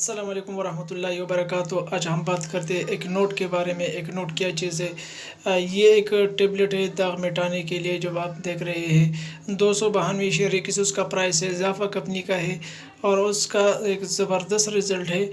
अस्सलाम वालेकुम वरहमतुल्लाहि वबरकातुहू। आज हम बात करते हैं एक नोट के बारे में। एक नोट क्या चीज़ है? ये एक टेबलेट है दाग मिटाने के लिए। जो आप देख रहे हैं 292 उसका प्राइस है, जाफा कंपनी का है और उसका एक ज़बरदस्त रिज़ल्ट है।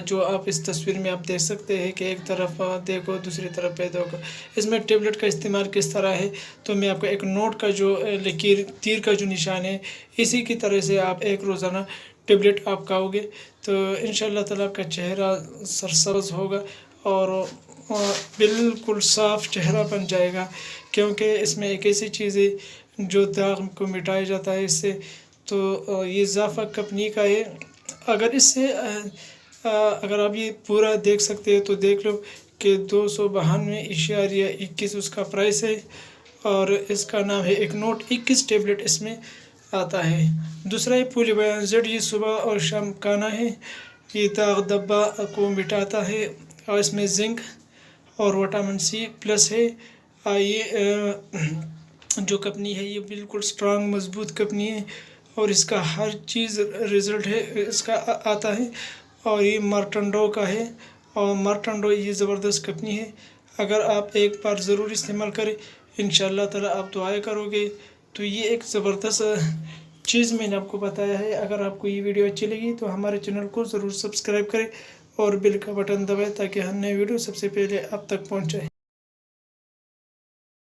जो आप इस तस्वीर में आप देख सकते हैं कि एक तरफ देखो, दूसरी तरफ पे देखो। इसमें टेबलेट का इस्तेमाल किस तरह है, तो मैं आपको एक नोट का जो लकीर तीर का जो निशान है, इसी की तरह से आप एक रोज़ाना टेबलेट आप खाओगे तो इंशाअल्लाह ताला आपका चेहरा सरसब्ज होगा और बिल्कुल साफ़ चेहरा बन जाएगा। क्योंकि इसमें एक ऐसी चीज़ है जो दाग को मिटाया जाता है इससे। तो ये जाफा कंपनी का है। अगर इससे अगर आप ये पूरा देख सकते हैं तो देख लो कि 292.21 उसका प्राइस है और इसका नाम है एक नोट 21 टेबलेट इसमें आता है। दूसरा है पोलीबायन जेड, ये सुबह और शाम खाना है। ये दाग धब्बा को मिटाता है और इसमें जिंक और विटामिन सी प्लस है। ये जो कंपनी है ये बिल्कुल स्ट्रांग मजबूत कंपनी है और इसका हर चीज़ रिज़ल्ट है इसका आता है। और ये मार्टंडो का है और मार्टंडो ये ज़बरदस्त कंपनी है। अगर आप एक बार ज़रूर इस्तेमाल करें, इंशाअल्लाह ताला आप दुआएं करोगे। तो ये एक ज़बरदस्त चीज़ मैंने आपको बताया है। अगर आपको ये वीडियो अच्छी लगी तो हमारे चैनल को ज़रूर सब्सक्राइब करें और बेल का बटन दबाएं ताकि हर नई वीडियो सबसे पहले आप तक पहुँच जाए।